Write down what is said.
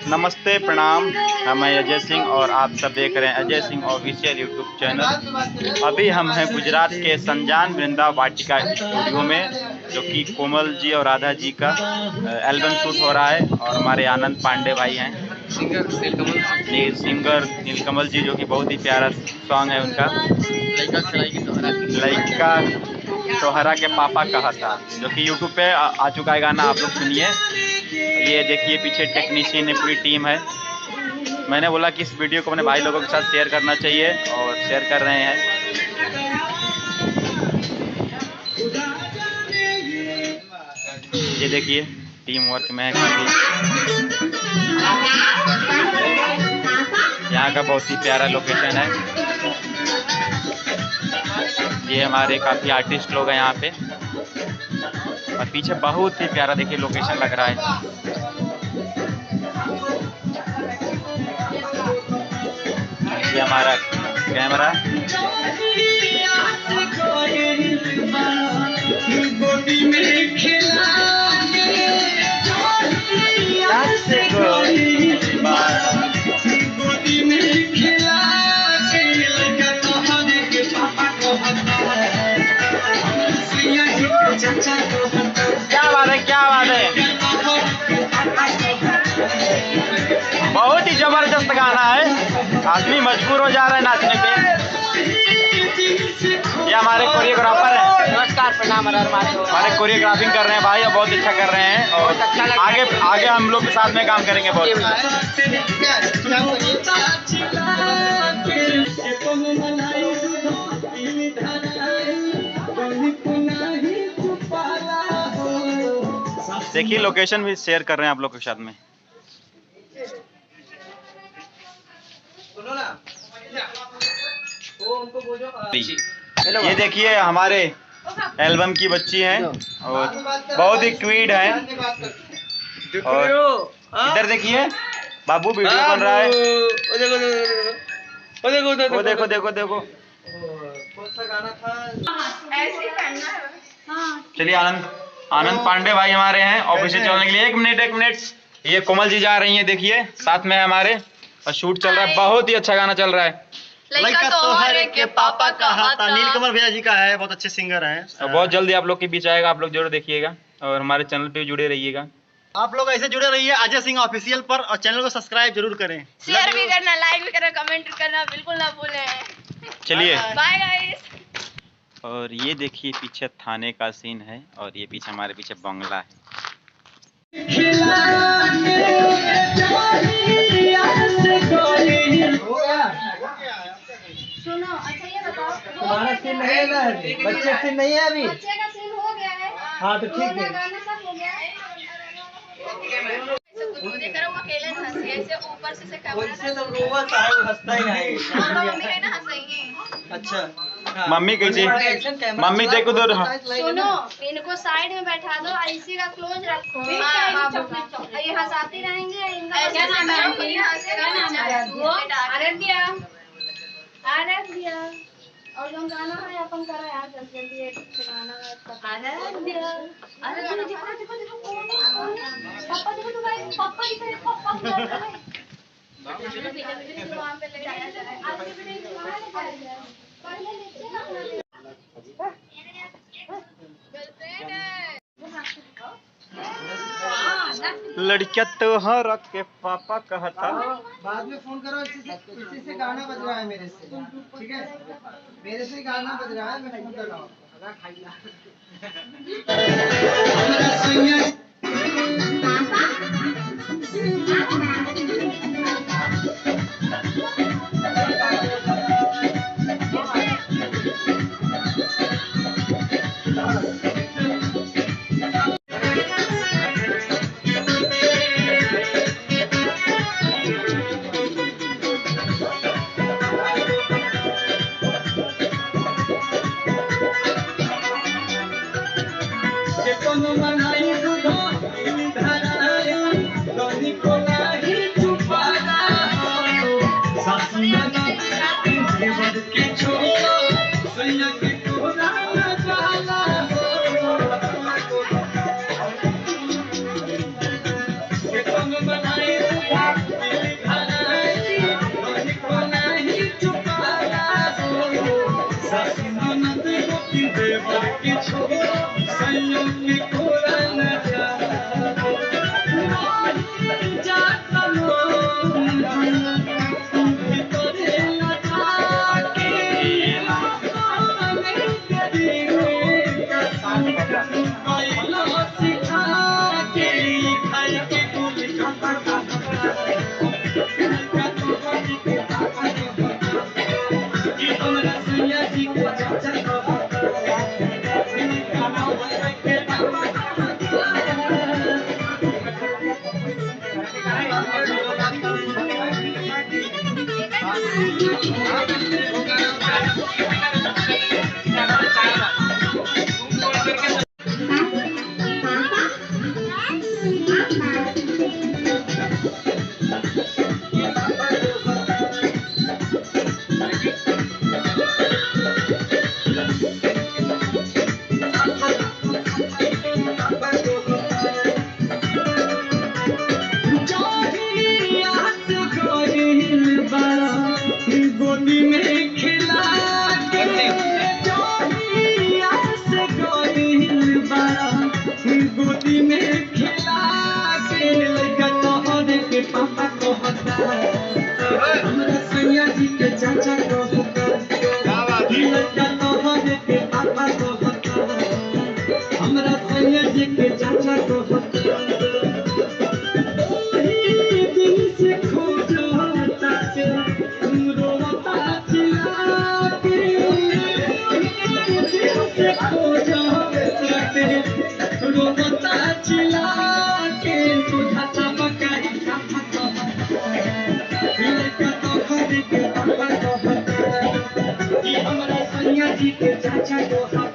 नमस्ते प्रणाम, मैं अजय सिंह और आप सब देख रहे हैं Ajay Singh official YouTube channel. अभी हम हैं गुजरात के संजान वृंदा वाटिका स्टूडियो में, जो कि कोमल जी और राधा जी का एल्बम शूट हो रहा है। और हमारे आनंद पांडे भाई हैं, सिंगर नीलकमल जी, जो कि बहुत ही प्यारा सॉन्ग है उनका, लड़का तोहरा के पापा कहा था, जो कि यूट्यूब पे आ चुका है गाना, आप लोग सुनिए। ये देखिए पीछे टेक्नीशियन पूरी टीम है। मैंने बोला कि इस वीडियो को अपने भाई लोगों के साथ शेयर करना चाहिए और शेयर कर रहे हैं। ये देखिए टीम वर्क में काफी, यहाँ का बहुत ही प्यारा लोकेशन है। ये हमारे काफी आर्टिस्ट लोग हैं यहाँ पे, और पीछे बहुत ही प्यारा देखिए लोकेशन लग रहा है। ये हमारा कैमरा, क्या बात है, क्या बात है, बहुत ही जबरदस्त गाना है। आदमी मजबूर हो जा रहा है नाचने पे। ये हमारे कोरियोग्राफर हैं। नमस्कार, प्रणाम। हमारे कोरियोग्राफिंग कर रहे हैं भाई, और बहुत अच्छा कर रहे हैं। और आगे आगे हम लोग के साथ में काम करेंगे बहुत। देखिए लोकेशन भी शेयर कर रहे हैं आप लोग के साथ में। ये देखिए हमारे एल्बम की बच्ची हैं और बहुत ही क्यूट हैं। और इधर देखिए बाबू वीडियो बन रहा है। वो देखो देखो देखो। चलिए आनंद पांडे भाई हमारे हैं ऑफिस से चलने के लिए। एक मिनट। ये कोमल जी जा रही हैं, देखिए साथ में है हमारे, और शूट चल रहा है। बहुत ही अच्छा गाना चल रहा है। लड़का तोहरे के पापा कहा था। नीलकमल भैया जी का है, बहुत अच्छे सिंगर हैं। और बहुत जल्दी आप लोग के बीच आएगा, आप लोग जरूर देखिएगा और हमारे चैनल पे जुड़े रहिएगा। आप लोग ऐसे जुड़े रहिए अजय सिंह ऑफिशियल पर, और चैनल को सब्सक्राइब जरूर करें, शेयर भी करना, लाइक भी करना, कमेंट करना बिल्कुल ना भूलें। चलिए बाय गाइस। और ये देखिए पीछे थाने का सीन है, और ये पीछे हमारे पीछे बंगला है। सुनो, अच्छा ये बताओ, तुम्हारा सीन नहीं है ना, बच्चे सीन नहीं है अभी। बच्चे का सीन हो गया है। हाँ तो ठीक है। गाना सब हो गया है। देखो वो अकेले हंस रही है, ऐसे ऊपर से कैमरा उससे तो रोवत है, वो हंसता ही नहीं। मम्मी है ना हंसेंगी। अच्छा मम्मी कैसी? मम्मी देखो तो सुनो, इनको साइड में बैठा दो, इसी का क्लोज रखो। ये हंसाती रहेंगी, इनका आराध्या। और जो गाना है अपन करा यार, जल्दी एक गाना है आराध्या। अरे देखो देखो देखो कौन है? पापा देखो तो भाई, पापा दिख रहे, पापा वहाँ पे ले जाया जाए। आपके बेटे को वहाँ ले जाया जाए। पहले नीचे ना लड़का तोहरा के पापा कहा था। बाद में फोन करो, इसी से गाना बज रहा है मेरे से, ठीक है? मेरे से गाना बज रहा है, मैं फोन कर रहा हूँ। पापा कहता लड़का तोहर के पापा कहता कि हमरा सैया जी के चाचा कहता लड़का तोहर के पापा गोदी में खिला के गोदी में खिला के लड़का तोहर के पापा कहता हमरा सैया जी के चाचा कहता लड़का तोहर के पापा कहता हमरा सैया जी के चाचा कहता ओही दिन से खोजता के रोता चिल्ला के ओही दिन से खोजता के रोता चिल्ला के तुझा चमकाई लड़का तोहर के पापा कहता कि हमरा सैया जी के चाचा कहता